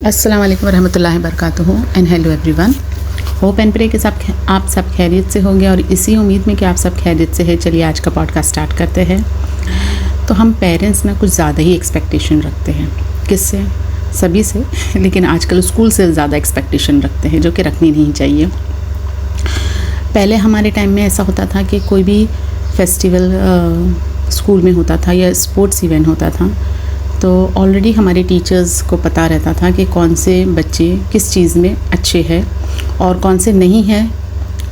अस्सलाम वालेकुम रहमतुल्लाहि वबरकातुहू and hello everyone. Hope and pray के आप सब खैरियत से होंगे और इसी उम्मीद में कि आप सब खैरियत से है। चलिए आज का पॉडकास्ट स्टार्ट करते हैं। तो हम पेरेंट्स ना कुछ ज़्यादा ही एक्सपेक्टेशन रखते हैं, किससे? सभी से, लेकिन आजकल स्कूल से ज़्यादा एक्सपेक्टेशन रखते हैं, जो कि रखनी नहीं चाहिए। पहले हमारे टाइम में ऐसा होता था कि कोई भी फेस्टिवल स्कूल में होता था या स्पोर्ट्स इवेंट होता था तो ऑलरेडी हमारे टीचर्स को पता रहता था कि कौन से बच्चे किस चीज़ में अच्छे हैं और कौन से नहीं हैं,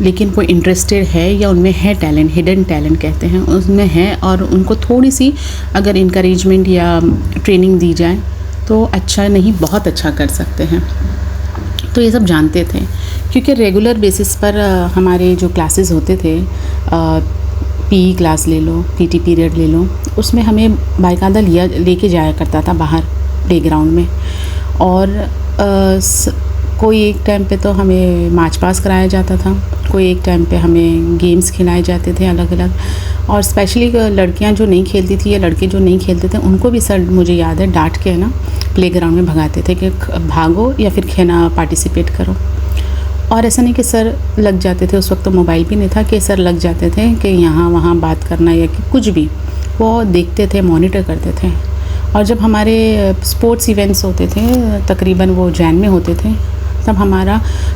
लेकिन कोई इंटरेस्टेड है या उनमें है टैलेंट, हिडन टैलेंट कहते हैं, उसमें है और उनको थोड़ी सी अगर इनकरेजमेंट या ट्रेनिंग दी जाए तो अच्छा नहीं बहुत अच्छा कर सकते हैं। तो ये सब जानते थे क्योंकि रेगुलर बेसिस पर हमारे जो क्लासेस होते थे, पीई क्लास ले लो, पीटी पीरियड ले लो, उसमें हमें बाकायदा लेके जाया करता था बाहर प्लेग्राउंड में। और कोई एक टाइम पे तो हमें मार्च पास कराया जाता था, कोई एक टाइम पे हमें गेम्स खिलाए जाते थे अलग अलग। और स्पेशली लड़कियां जो नहीं खेलती थी या लड़के जो नहीं खेलते थे उनको भी सर मुझे याद है डांट के ना प्लेग्राउंड में भगाते थे कि भागो या फिर खेना पार्टिसिपेट करो। और ऐसा नहीं कि सर लग जाते थे, उस वक्त तो मोबाइल भी नहीं था कि सर लग जाते थे कि यहाँ वहाँ बात करना या कि कुछ भी, वो देखते थे, मॉनिटर करते थे। और जब हमारे स्पोर्ट्स इवेंट्स होते थे, तकरीबन वो जैन में होते थे, तब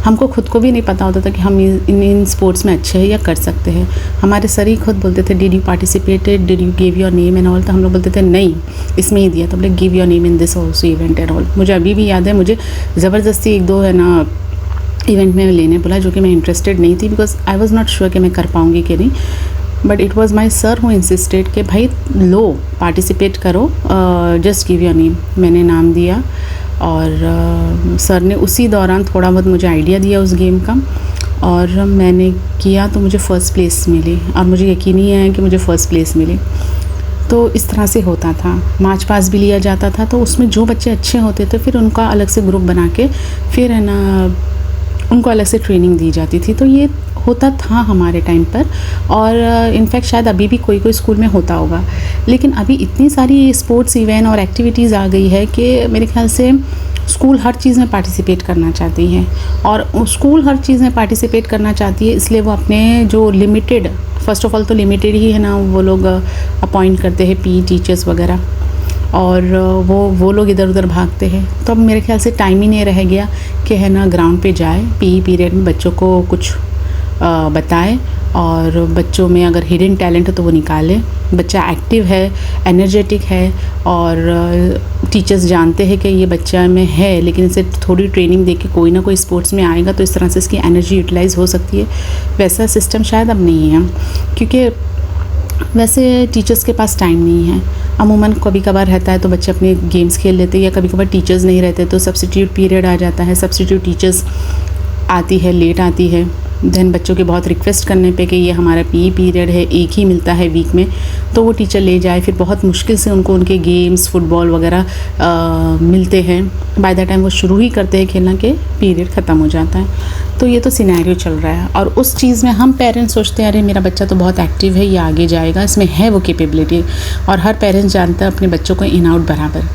हमको खुद को भी नहीं पता होता था कि हम इन स्पोर्ट्स में अच्छे हैं या कर सकते हैं। हमारे सर ही खुद बोलते थे did you participated, did you give your name and all. तो हम लोग बोलते थे नहीं इसमें ही दिया, तो बोले give your name in this also event and all. मुझे अभी भी याद है, मुझे ज़बरदस्ती एक दो है ना इवेंट में लेने बोला जो कि मैं इंटरेस्टेड नहीं थी, because I was not sure कि मैं कर पाऊँगी कि नहीं। But it was my sir who insisted कि भाई लो पार्टिसिपेट करो, जस्ट गिव योर नेम। मैंने नाम दिया और सर ने उसी दौरान थोड़ा बहुत मुझे आइडिया दिया उस गेम का और मैंने किया तो मुझे फ़र्स्ट प्लेस मिली और मुझे यकीन ही है कि मुझे फ़र्स्ट प्लेस मिली। तो इस तरह से होता था। मार्च पास भी लिया जाता था, तो उसमें जो बच्चे अच्छे होते थे फिर उनका अलग से ग्रुप बना के फिर है ना उनको अलग से ट्रेनिंग दी जाती थी। तो ये होता था हमारे टाइम पर और इनफैक्ट शायद अभी भी कोई कोई स्कूल में होता होगा। लेकिन अभी इतनी सारी स्पोर्ट्स इवेंट और एक्टिविटीज़ आ गई है कि मेरे ख्याल से स्कूल हर चीज़ में पार्टिसिपेट करना चाहती है। और स्कूल हर चीज़ में पार्टिसिपेट करना चाहती है, इसलिए वो अपने जो लिमिटेड, फर्स्ट ऑफ ऑल तो लिमिटेड ही है ना, वो लोग अपॉइंट करते हैं पी टीचर्स वगैरह, और वो लोग इधर उधर भागते हैं। तो अब मेरे ख्याल से टाइम ही नहीं रह गया कि है ना ग्राउंड पे जाए, पीई पीरियड में बच्चों को कुछ बताए और बच्चों में अगर हिडन टैलेंट है तो वो निकाले। बच्चा एक्टिव है, एनर्जेटिक है और टीचर्स जानते हैं कि ये बच्चा में है, लेकिन इसे थोड़ी ट्रेनिंग दे के कोई ना कोई स्पोर्ट्स में आएगा तो इस तरह से इसकी एनर्जी यूटिलाइज़ हो सकती है। वैसा सिस्टम शायद अब नहीं है क्योंकि वैसे टीचर्स के पास टाइम नहीं है। अमूमन कभी कभार रहता है तो बच्चे अपने गेम्स खेल लेते हैं, या कभी कभार टीचर्स नहीं रहते तो सब्स्टिट्यूट पीरियड आ जाता है। सब्स्टिट्यूट टीचर्स आती है, लेट आती है, देन बच्चों के बहुत रिक्वेस्ट करने पे कि ये हमारा पीई पीरियड है, एक ही मिलता है वीक में, तो वो टीचर ले जाए। फिर बहुत मुश्किल से उनको उनके गेम्स फुटबॉल वगैरह मिलते हैं। बाय द टाइम वो शुरू ही करते हैं खेलना के पीरियड ख़त्म हो जाता है। तो ये तो सिनेरियो चल रहा है और उस चीज़ में हम पेरेंट्स सोचते हैं अरे मेरा बच्चा तो बहुत एक्टिव है, ये आगे जाएगा, इसमें है वो कैपेबिलिटी। और हर पेरेंट्स जानता है अपने बच्चों को इन आउट बराबर।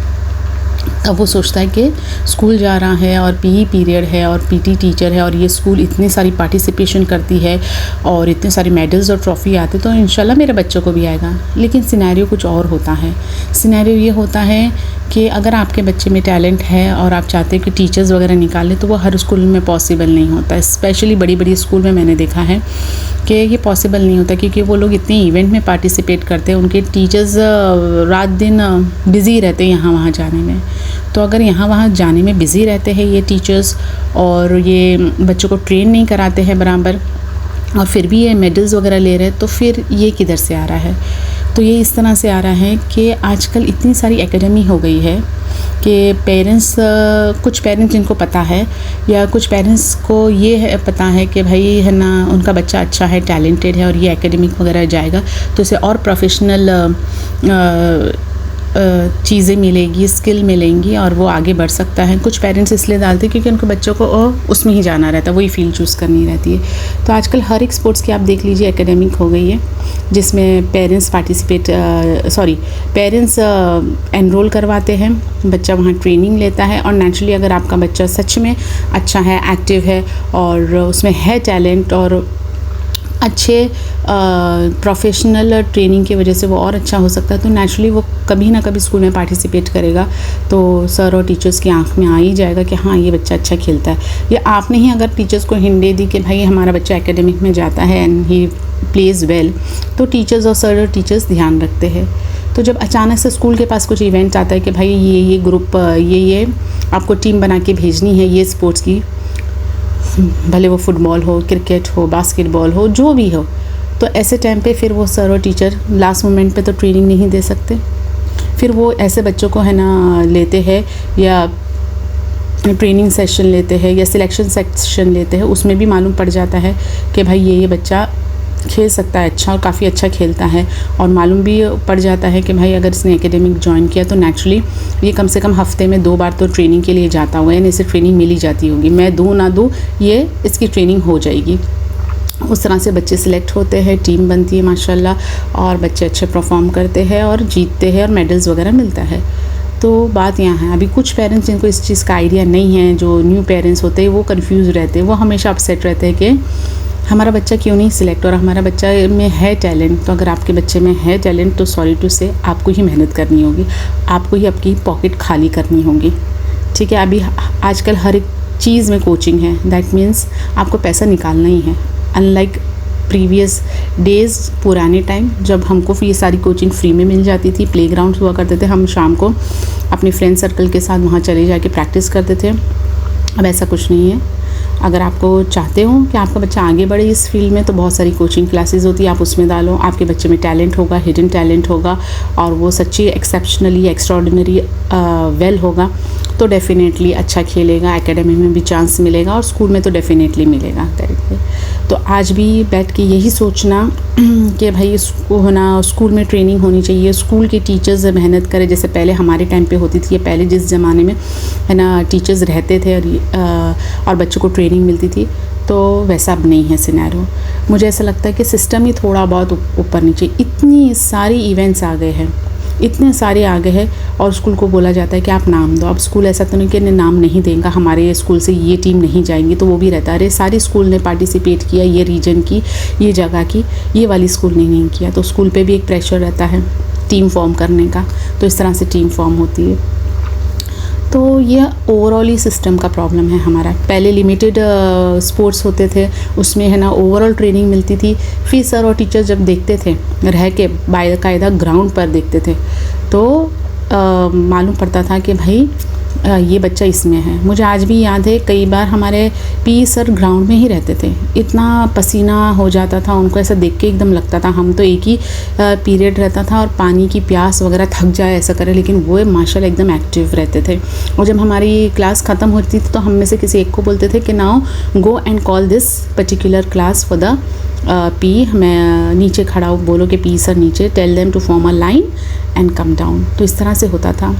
तब वो सोचता है कि स्कूल जा रहा है और पीई पीरियड है और पीटी टीचर है और ये स्कूल इतनी सारी पार्टिसिपेशन करती है और इतने सारे मेडल्स और ट्रॉफ़ी आते तो इंशाल्लाह मेरे बच्चों को भी आएगा। लेकिन सिनेरियो कुछ और होता है। सिनेरियो ये होता है कि अगर आपके बच्चे में टैलेंट है और आप चाहते हैं कि टीचर्स वगैरह निकालें तो वो हर स्कूल में पॉसिबल नहीं होता। स्पेशली बड़ी बड़ी स्कूल में मैंने देखा है कि ये पॉसिबल नहीं होता क्योंकि वो लोग इतने इवेंट में पार्टिसिपेट करते हैं, उनके टीचर्स रात दिन बिज़ी रहते हैं यहाँ वहाँ जाने में। तो अगर यहाँ वहाँ जाने में बिज़ी रहते हैं ये टीचर्स और ये बच्चों को ट्रेन नहीं कराते हैं बराबर और फिर भी ये मेडल्स वगैरह ले रहे हैं, तो फिर ये किधर से आ रहा है? तो ये इस तरह से आ रहा है कि आजकल इतनी सारी एकेडमी हो गई है कि पेरेंट्स, कुछ पेरेंट्स जिनको पता है या कुछ पेरेंट्स को ये है पता है कि भाई है ना उनका बच्चा अच्छा है, टैलेंटेड है और ये एकेडमिक वगैरह जाएगा तो इसे और प्रोफेशनल चीज़ें मिलेगी, स्किल मिलेंगी और वो आगे बढ़ सकता है। कुछ पेरेंट्स इसलिए डालते हैं क्योंकि उनके बच्चों को उसमें ही जाना रहता है, वही फील्ड चूज़ करनी रहती है। तो आजकल हर एक स्पोर्ट्स की आप देख लीजिए एकेडमिक हो गई है, जिसमें पेरेंट्स एनरोल करवाते हैं, बच्चा वहाँ ट्रेनिंग लेता है और नेचुरली अगर आपका बच्चा सच में अच्छा है, एक्टिव है और उसमें है टैलेंट और अच्छे प्रोफेशनल ट्रेनिंग की वजह से वो और अच्छा हो सकता है, तो नेचुरली वो कभी ना कभी स्कूल में पार्टिसिपेट करेगा, तो सर और टीचर्स की आंख में आ ही जाएगा कि हाँ ये बच्चा अच्छा खेलता है। या आपने ही अगर टीचर्स को हिंट दे दी कि भाई हमारा बच्चा एकेडमिक में जाता है एंड ही प्लेज वेल, तो टीचर्स और सर और टीचर्स ध्यान रखते हैं। तो जब अचानक से स्कूल के पास कुछ इवेंट आता है कि भाई ये ग्रुप ये आपको टीम बना के भेजनी है ये स्पोर्ट्स की, भले वो फुटबॉल हो, क्रिकेट हो, बास्केटबॉल हो, जो भी हो, तो ऐसे टाइम पे फिर वो सर और टीचर लास्ट मोमेंट पे तो ट्रेनिंग नहीं दे सकते। फिर वो ऐसे बच्चों को है ना लेते हैं या ट्रेनिंग सेशन लेते हैं या सिलेक्शन सेक्शन लेते हैं, उसमें भी मालूम पड़ जाता है कि भाई ये बच्चा खेल सकता है अच्छा और काफ़ी अच्छा खेलता है, और मालूम भी पड़ जाता है कि भाई अगर इसने एकेडमिक ज्वाइन किया तो नेचुरली ये कम से कम हफ्ते में 2 बार तो ट्रेनिंग के लिए जाता हुआ है, यानी इसे ट्रेनिंग मिली जाती होगी, मैं दूँ ना दूँ ये इसकी ट्रेनिंग हो जाएगी। उस तरह से बच्चे सिलेक्ट होते हैं, टीम बनती है माशाल्लाह और बच्चे अच्छे परफॉर्म करते हैं और जीतते हैं और मेडल्स वगैरह मिलता है। तो बात यहाँ है, अभी कुछ पेरेंट्स जिनको इस चीज़ का आइडिया नहीं है, जो न्यू पेरेंट्स होते हैं वो कंफ्यूज रहते हैं, वो हमेशा अपसेट रहते हैं कि हमारा बच्चा क्यों नहीं सिलेक्ट, और हमारा बच्चा में है टैलेंट। तो अगर आपके बच्चे में है टैलेंट तो सॉरी टू से आपको ही मेहनत करनी होगी, आपको ही आपकी पॉकेट खाली करनी होगी, ठीक है। अभी आजकल हर एक चीज़ में कोचिंग है, दैट मीन्स आपको पैसा निकालना ही है। अनलाइक प्रीवियस डेज़, पुराने टाइम जब हमको ये सारी कोचिंग फ्री में मिल जाती थी, प्लेग्राउंड हुआ करते थे, हम शाम को अपने फ्रेंड सर्कल के साथ वहाँ चले जाके प्रैक्टिस करते थे। अब ऐसा कुछ नहीं है। अगर आपको चाहते हो कि आपका बच्चा आगे बढ़े इस फील्ड में तो बहुत सारी कोचिंग क्लासेस होती है, आप उसमें डालो, आपके बच्चे में टैलेंट होगा, हिडन टैलेंट होगा और वो सच्ची एक्सेप्शनली एक्स्ट्राऑर्डिनरी वेल होगा तो डेफिनेटली अच्छा खेलेगा, एकेडमी में भी चांस मिलेगा और स्कूल में तो डेफिनेटली मिलेगा करेक्टली। तो आज भी बैठ के यही सोचना कि भाई इसको होना स्कूल में ट्रेनिंग होनी चाहिए, स्कूल के टीचर्स मेहनत करें, जैसे पहले हमारे टाइम पे होती थी, पहले जिस ज़माने में है ना टीचर्स रहते थे और बच्चों को ट्रेनिंग मिलती थी, तो वैसा अब नहीं है सिनेरियो। मुझे ऐसा लगता है कि सिस्टम ही थोड़ा बहुत ऊपर नीचे, इतनी सारी इवेंट्स आ गए हैं, इतने सारे आ गए हैं और स्कूल को बोला जाता है कि आप नाम दो। अब स्कूल ऐसा तो नहीं कि नाम नहीं देगा, हमारे स्कूल से ये टीम नहीं जाएंगी, तो वो भी रहता है अरे सारे स्कूल ने पार्टिसिपेट किया, ये रीजन की, ये जगह की, ये वाली स्कूल ने नहीं किया, तो स्कूल पे भी एक प्रेशर रहता है टीम फॉर्म करने का। तो इस तरह से टीम फॉर्म होती है। तो ये ओवरऑल ही सिस्टम का प्रॉब्लम है हमारा। पहले लिमिटेड स्पोर्ट्स होते थे, उसमें है ना ओवरऑल ट्रेनिंग मिलती थी, फिर सर और टीचर जब देखते थे रह के बाकायदा ग्राउंड पर देखते थे तो मालूम पड़ता था कि भाई ये बच्चा इसमें है। मुझे आज भी याद है कई बार हमारे पी सर ग्राउंड में ही रहते थे, इतना पसीना हो जाता था उनको, ऐसा देख के एकदम लगता था हम तो एक ही पीरियड रहता था और पानी की प्यास वगैरह थक जाए ऐसा करे, लेकिन वो माशाल्लाह एकदम एक्टिव रहते थे। और जब हमारी क्लास ख़त्म होती थी तो हम में से किसी एक को बोलते थे कि now go and call this particular class for the P, मैं नीचे खड़ा हूँ, बोलो कि पी सर नीचे, tell them to form a line and come down. तो इस तरह से होता था,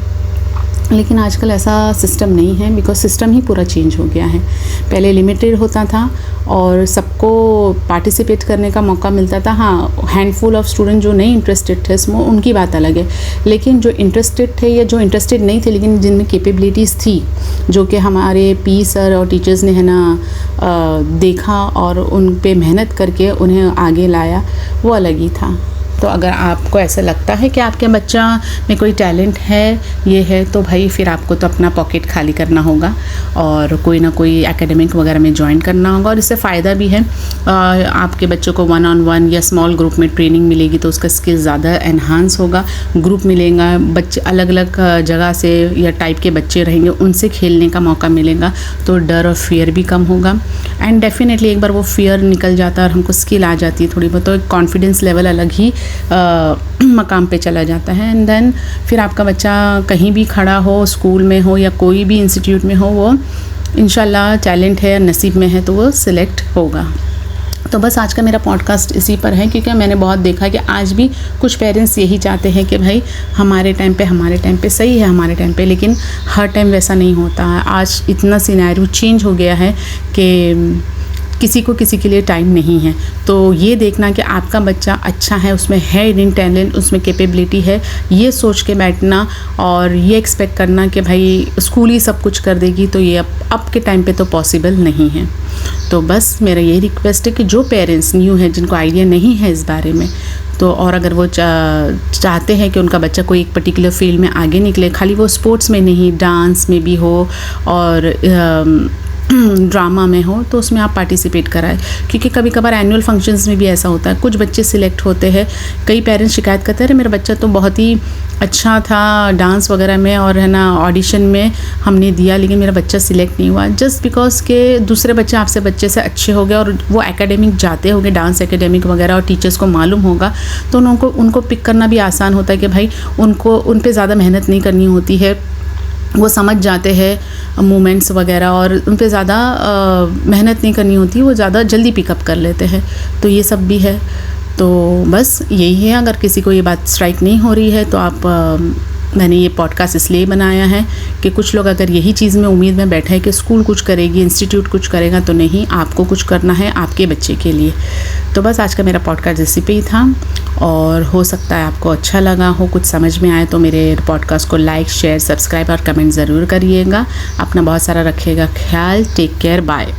लेकिन आजकल ऐसा सिस्टम नहीं है, बिकॉज सिस्टम ही पूरा चेंज हो गया है। पहले लिमिटेड होता था और सबको पार्टिसिपेट करने का मौका मिलता था। हाँ, हैंडफुल ऑफ स्टूडेंट जो नहीं इंटरेस्टेड थे इसमें उनकी बात अलग है, लेकिन जो इंटरेस्टेड थे या जो इंटरेस्टेड नहीं थे लेकिन जिनमें कैपेबिलिटीज़ थी, जो कि हमारे पी सर और टीचर्स ने है ना देखा और उन पे मेहनत करके उन्हें आगे लाया, वो अलग ही था। तो अगर आपको ऐसा लगता है कि आपके बच्चा में कोई टैलेंट है, ये है, तो भाई फिर आपको तो अपना पॉकेट खाली करना होगा और कोई ना कोई एकेडमिक वगैरह में ज्वाइन करना होगा। और इससे फ़ायदा भी है, आपके बच्चों को 1-on-1 या स्मॉल ग्रुप में ट्रेनिंग मिलेगी तो उसका स्किल ज़्यादा एनहांस होगा। ग्रुप मिलेगा, बच्चे अलग अलग जगह से या टाइप के बच्चे रहेंगे, उनसे खेलने का मौका मिलेगा, तो डर और फियर भी कम होगा। एंड डेफिनेटली एक बार वो फियर निकल जाता है और हमको स्किल आ जाती है थोड़ी बहुत, तो एक कॉन्फिडेंस लेवल अलग ही मकाम पे चला जाता है। एंड देन फिर आपका बच्चा कहीं भी खड़ा हो, स्कूल में हो या कोई भी इंस्टीट्यूट में हो, वो इंशाल्लाह टैलेंट है, नसीब में है तो वो सिलेक्ट होगा। तो बस आज का मेरा पॉडकास्ट इसी पर है, क्योंकि मैंने बहुत देखा कि आज भी कुछ पेरेंट्स यही चाहते हैं कि भाई हमारे टाइम पे सही है, हमारे टाइम पे, लेकिन हर टाइम वैसा नहीं होता है। आज इतना सिनेरियो चेंज हो गया है कि किसी को किसी के लिए टाइम नहीं है। तो ये देखना कि आपका बच्चा अच्छा है, उसमें है हिडन टैलेंट, उसमें कैपेबिलिटी है, ये सोच के बैठना और ये एक्सपेक्ट करना कि भाई स्कूल ही सब कुछ कर देगी, तो ये अब के टाइम पे तो पॉसिबल नहीं है। तो बस मेरा यही रिक्वेस्ट है कि जो पेरेंट्स न्यू हैं, जिनको आइडिया नहीं है इस बारे में, तो और अगर वो चाहते हैं कि उनका बच्चा कोई एक पर्टिकुलर फील्ड में आगे निकले, खाली वो स्पोर्ट्स में नहीं, डांस में भी हो और ड्रामा में हो, तो उसमें आप पार्टिसिपेट कराएं। क्योंकि कभी कभार एनुअल फंक्शंस में भी ऐसा होता है, कुछ बच्चे सिलेक्ट होते हैं। कई पेरेंट्स शिकायत करते हैं, अरे मेरा बच्चा तो बहुत ही अच्छा था डांस वगैरह में और है ना ऑडिशन में हमने दिया, लेकिन मेरा बच्चा सिलेक्ट नहीं हुआ, जस्ट बिकॉज के दूसरे बच्चे आपसे बच्चे से अच्छे हो गए और वो एकेडमिक जाते होंगे, डांस एकेडमिक वगैरह, और टीचर्स को मालूम होगा, तो उनको पिक करना भी आसान होता है कि भाई उन पर ज़्यादा मेहनत नहीं करनी होती है, वो समझ जाते हैं मूवमेंट्स वगैरह और उन पे ज़्यादा मेहनत नहीं करनी होती, वो ज़्यादा जल्दी पिकअप कर लेते हैं। तो ये सब भी है। तो बस यही है, अगर किसी को ये बात स्ट्राइक नहीं हो रही है तो मैंने ये पॉडकास्ट इसलिए बनाया है कि कुछ लोग अगर यही चीज़ में उम्मीद में बैठे हैं कि स्कूल कुछ करेगी, इंस्टीट्यूट कुछ करेगा, तो नहीं, आपको कुछ करना है आपके बच्चे के लिए। तो बस आज का मेरा पॉडकास्ट इसी पे ही था और हो सकता है आपको अच्छा लगा हो, कुछ समझ में आए तो मेरे पॉडकास्ट को लाइक, शेयर, सब्सक्राइब और कमेंट ज़रूर करिएगा। अपना बहुत सारा रखिएगा ख्याल। Take care, bye.